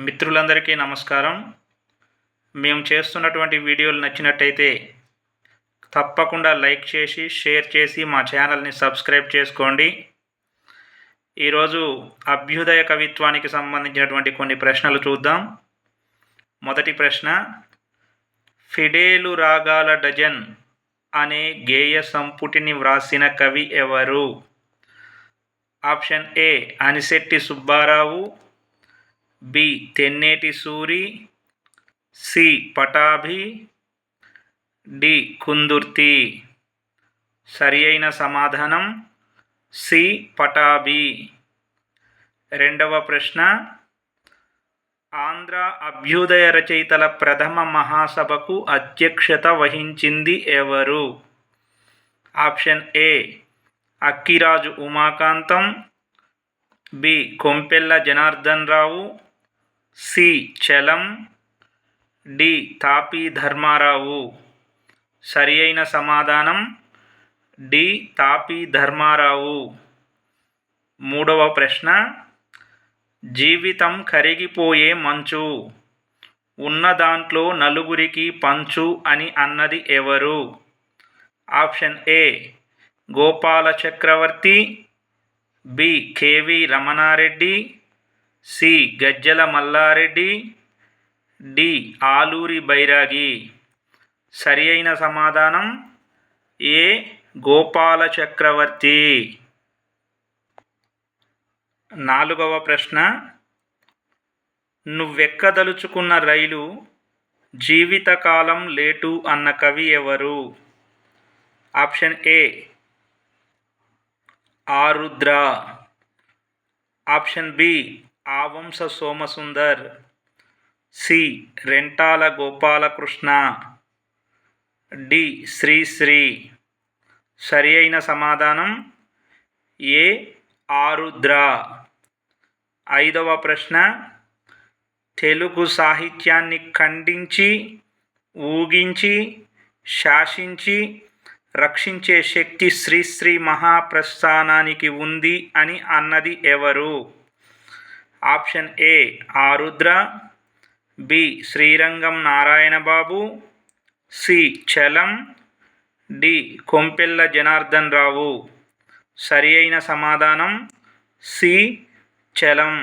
మిత్రులందరికీ నమస్కారం. మేము చేస్తున్నటువంటి వీడియోలు నచ్చినట్టయితే తప్పకుండా లైక్ చేసి, షేర్ చేసి మా ఛానల్ని సబ్స్క్రైబ్ చేసుకోండి. ఈరోజు అభ్యుదయ కవిత్వానికి సంబంధించినటువంటి కొన్ని ప్రశ్నలు చూద్దాం. మొదటి ప్రశ్న, ఫిడేలు రాగాల డజన్ అనే గేయ సంపుటిని వ్రాసిన కవి ఎవరు? Option A Anisetti Subbarao, B Tenneti Suri, C Pattabhi, D Kundurthi. సరి అయిన సమాధానం సి పటాభి. రెండవ ప్రశ్న, ఆంధ్ర అభ్యుదయ రచయితల ప్రథమ మహాసభకు అధ్యక్షత వహించింది ఎవరు? Option A Akkiraju Umakantham, B Kompella Janardhan Rao, C Chalam, D Tapi Dharmarao. సరి అయిన సమాధానం డి తాపీ ధర్మారావు. మూడవ ప్రశ్న, జీవితం కరిగిపోయే మంచు, ఉన్న దాంట్లో నలుగురికి పంచు అని అన్నది ఎవరు? Option A Gopala Chakravarthi, B K V Ramanareddy, C Gajjala Mallareddy, D Aluri Bairagi. సరి అయిన సమాధానం ఏ గోపాల చక్రవర్తి. నాలుగవ ప్రశ్న, నువ్వెక్కదలుచుకున్న రైలు జీవితకాలం లేటు అన్న కవి ఎవరు? Option A Arudra, option B Avantsa Somasundar, C Rentala Gopalakrishna, D Sri Sri. సరి అయిన సమాధానం ఏ ఆరుద్ర. ఐదవ ప్రశ్న, తెలుగు సాహిత్యాన్ని ఖండించి, ఊగించి, శాసించి రక్షించే శక్తి శ్రీశ్రీ మహాప్రస్థానానికి ఉంది అని అన్నది ఎవరు? Option A Arudra, B Srirangam Narayanababu, C Chalam, D Kompella Janardhan Rao. సరి అయిన సమాధానం సి చలం.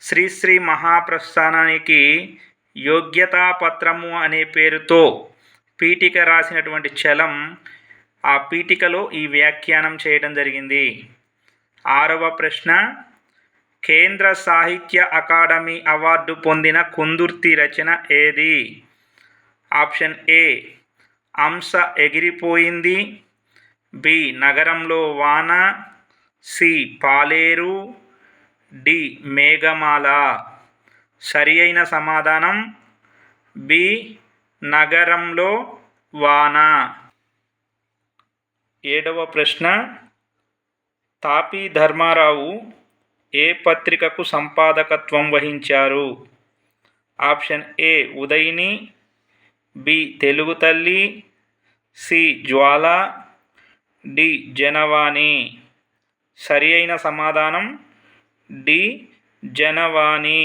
శ్రీశ్రీ మహాప్రస్థానానికి యోగ్యతాపత్రము అనే పేరుతో పీఠిక రాసినటువంటి చలం ఆ పీఠికలో ఈ వ్యాఖ్యానం చేయడం జరిగింది. ఆరవ ప్రశ్న, కేంద్ర సాహిత్య అకాడమీ అవార్డు పొందిన కుందుర్తి రచన ఏది? ఆప్షన్ ఏ అంశ ఎగిరిపోయింది, బి నగరంలో వాన, సి పాలేరు, డి మేఘమాల. సరి అయిన సమాధానం బి నగరంలో వాన. ఏడవ ప్రశ్న, తాపీ ధర్మారావు ఏ పత్రికకు సంపాదకత్వం వహించారు? ఆప్షన్ ఏ ఉదయిని, బి తెలుగు తల్లి, సి జ్వాల, డి జనవాణి. సరి అయిన సమాధానం డి జనవాణి.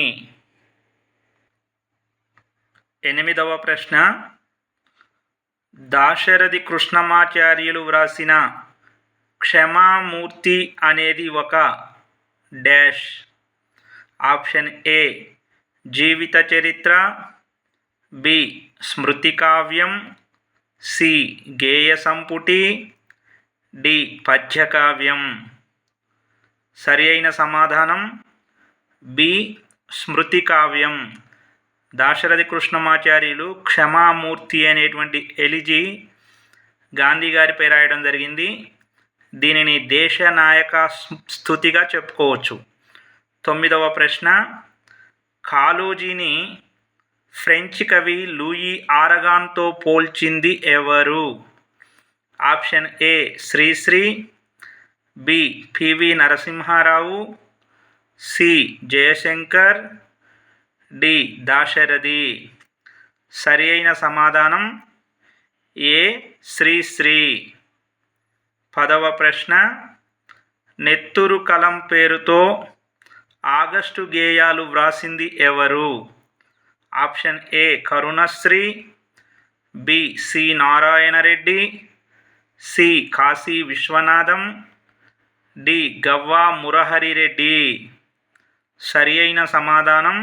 ఎనిమిదవ ప్రశ్న, దాశరథి కృష్ణమాచార్యులు వ్రాసిన క్షమామూర్తి అనేది ఒక డాష్. ఆప్షన్ ఏ జీవిత చరిత్ర, బి స్మృతి కావ్యం, సి గేయ సంపుటి, డి పద్యకావ్యం. సరి అయిన సమాధానం బి స్మృతి కావ్యం. దాశరథి కృష్ణమాచార్యులు క్షమామూర్తి అనేటువంటి ఎలిజీ గాంధీ గారిపై రాయడం జరిగింది. దీనిని దేశ నాయక స్తుతిగా చెప్పుకోవచ్చు. తొమ్మిదవ ప్రశ్న, కాళోజీని ఫ్రెంచ్ కవి లూయి ఆరగాన్తో పోల్చింది ఎవరు? Option A Sri Sri, B P V Narasimharao, C Jayashankar, D Dasarathi. సరి అయిన సమాధానం ఏ శ్రీశ్రీ. పదవ ప్రశ్న, నెత్తురు కలం పేరుతో ఆగస్టు గేయాలు వ్రాసింది ఎవరు? Option A Karunasri, B C Narayana Reddy, C Kasi Viswanatham, D Gavva Murahari Reddy. సరి అయిన సమాధానం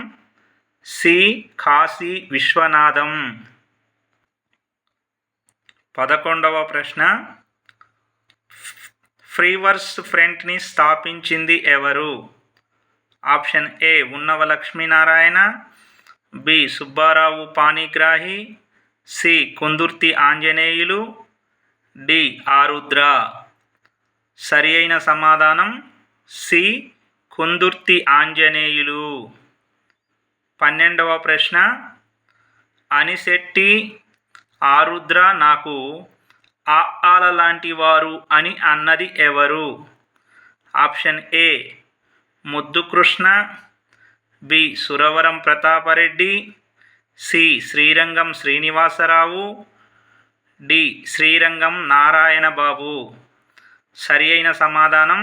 సి కాశీ విశ్వనాథం. 11వ ప్రశ్న, ఫ్రీవర్స్ ఫ్రంట్ని స్థాపించింది ఎవరు? Option A Unnava Lakshminarayana, B Subbarao Panigrahi, C Kundurthi Anjaneyulu, D Arudra. సరి అయిన సమాధానం సి కుందుర్తి ఆంజనేయులు. 12వ ప్రశ్న, అనిశెట్టి ఆరుద్ర నాకు ఆల లాంటి వారు అని అన్నది ఎవరు? Option A Muddukrishna, B Suravaram Pratapareddy, C Srirangam Srinivasarao, D Srirangam Narayana Babu. సరి అయిన సమాధానం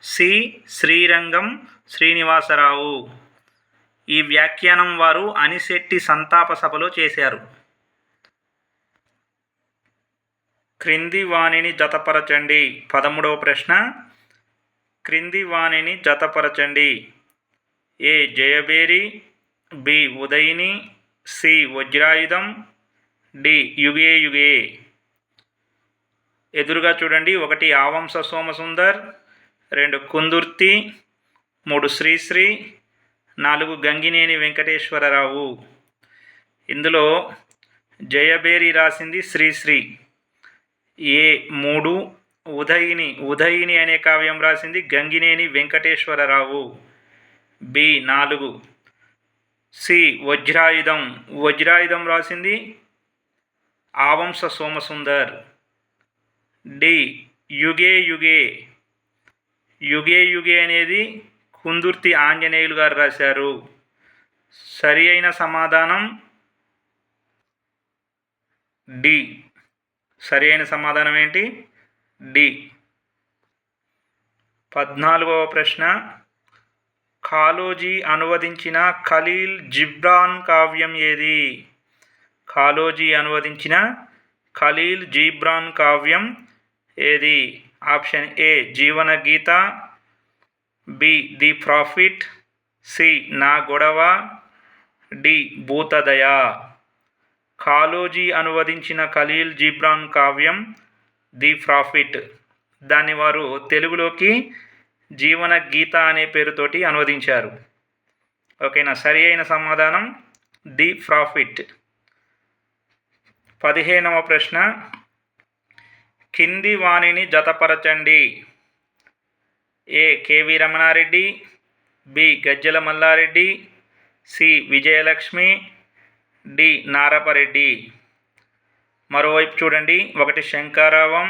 సి శ్రీరంగం శ్రీనివాసరావు. ఈ వ్యాఖ్యానం వారు అనిశెట్టి సంతాప సభలో చేశారు. క్రింది వాణిని జతపరచండి. 13వ ప్రశ్న, క్రింది వాణిని జతపరచండి. ఏ జయబేరి, బి ఉదయిని, సి వజ్రాయుధం, డి యుగే యుగే. ఎదురుగా చూడండి. 1 ఆవంశ సోమసుందర్, 2 కుందుర్తి, 3 శ్రీశ్రీ, 4 గంగినేని వెంకటేశ్వరరావు. ఇందులో జయబేరి రాసింది శ్రీశ్రీ. ఏ 3 ఉదయిని అనే కావ్యం రాసింది గంగినేని వెంకటేశ్వరరావు. బి 4 సి వజ్రాయుధం రాసింది ఆవంశ సోమసుందర్. డి యుగే యుగే అనేది కుందుర్తి ఆంజనేయులు గారు రాశారు. సరి అయిన సమాధానం డి. సరి అయిన సమాధానం ఏంటి? డి. 14వ ప్రశ్న, కాళోజీ అనువదించిన ఖలీల్ జిబ్రాన్ కావ్యం ఏది? కాళోజీ అనువదించిన ఖలీల్ జిబ్రాన్ కావ్యం ఏది? ఆప్షన్ ఏ జీవన గీత, బి ది ప్రాఫిట్, సి నా గొడవ, డి భూతదయ. కాళోజీ అనువదించిన ఖలీల్ జిబ్రాన్ కావ్యం ది ప్రాఫిట్. దాన్ని వారు తెలుగులోకి జీవన గీత అనే పేరుతోటి అనువదించారు. ఓకేనా? సరి అయిన సమాధానం ది ప్రాఫిట్. 15వ ప్రశ్న, కింది వాణిని జతపరచండి. ఏ కేవి రమణారెడ్డి, బి గజ్జల మల్లారెడ్డి, సి విజయలక్ష్మి, డి నారపరెడ్డి. మరోవైపు చూడండి. 1 శంకారావం,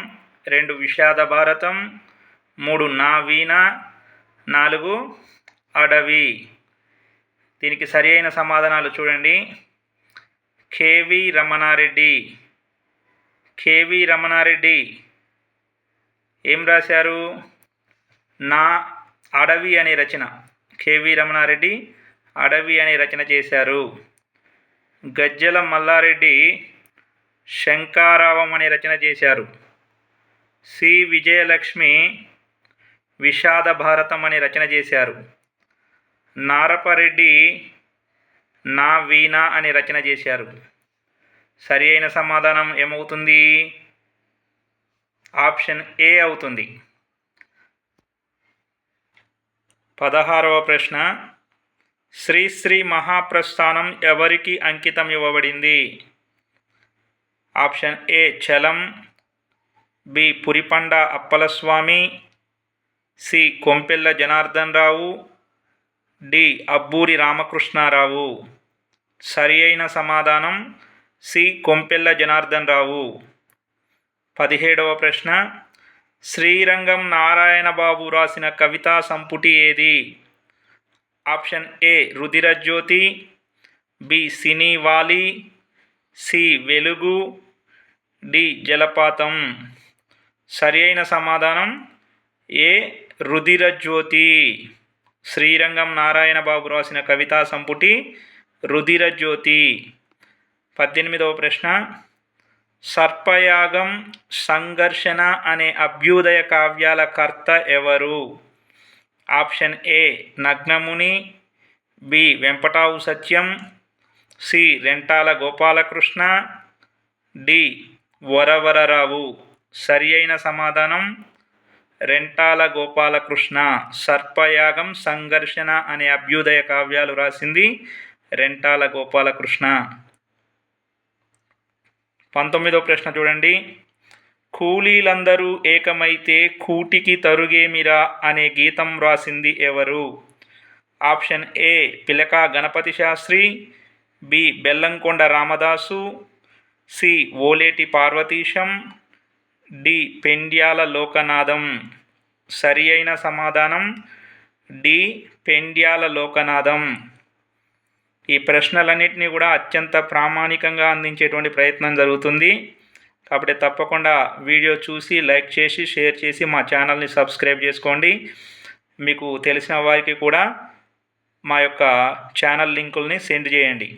2 విషాద భారతం, 3 నా వీణ, 4 అడవి. దీనికి సరి అయిన సమాధానాలు చూడండి. కేవి రమణారెడ్డి ఏం రాశారు? నా అడవి అనే రచన. కేవి రమణారెడ్డి అడవి అనే రచన చేశారు. గజ్జల మల్లారెడ్డి శంకారావం అనే రచన చేశారు. సి విజయలక్ష్మి విషాద భారతం అనే రచన చేశారు. నారపరెడ్డి నా వీణ అనే రచన చేశారు. సరి అయిన సమాధానం ఏమవుతుంది? ఆప్షన్ ఏ అవుతుంది. 16వ ప్రశ్న, శ్రీశ్రీ మహాప్రస్థానం ఎవరికి అంకితం ఇవ్వబడింది? Option A Chalam, B Puripanda Appalaswamy, C Kompella Janardhan Rao, D Abburi Ramakrishnarao. సరి అయిన సమాధానం సి కొంపెల్ల జనార్దన్ రావు. 17వ ప్రశ్న, శ్రీరంగం నారాయణ బాబు రాసిన కవితా సంపుటి ఏది? ఆప్షన్ ఏ రుధిరజ్యోతి, బి సినీ వాలి, సి వెలుగు, డి జలపాతం. సరి అయిన సమాధానం ఏ రుధిరజ్యోతి. శ్రీరంగం నారాయణ బాబు రాసిన కవితా సంపుటి రుధిరజ్యోతి. 18వ ప్రశ్న, సర్పయాగం, సంఘర్షణ అనే అభ్యుదయ కావ్యాల కర్త ఎవరు? ఆప్షన్ ఏ నగ్నముని, బి వెంపటావు సత్యం, సి రెంటాల గోపాలకృష్ణ, డి వరవరరావు. సరి అయిన సమాధానం రెంటాల గోపాలకృష్ణ. సర్పయాగం, సంఘర్షణ అనే అభ్యుదయ కావ్యాలు రాసింది రెంటాల గోపాలకృష్ణ. 19వ ప్రశ్న చూడండి. కూలీలందరూ ఏకమైతే కూటికి తరుగేమిరా అనే గీతం రాసింది ఎవరు? Option A Pilaka Ganapathi Sastri, B Bellamkonda Ramadasu, C Oleti Parvatheesam, D Pendyala Lokanatham. సరి అయిన సమాధానం డి పెండ్యాల లోకనాథం. ఈ ప్రశ్నలన్నింటినీ కూడా అత్యంత ప్రామాణికంగా అందించేటువంటి ప్రయత్నం జరుగుతుంది. కాబట్టి తప్పకుండా వీడియో చూసి లైక్ చేసి షేర్ చేసి మా ఛానల్ని సబ్స్క్రైబ్ చేసుకోండి. మీకు తెలిసిన వారికి కూడా మా యొక్క ఛానల్ లింకుల్ని సెండ్ చేయండి.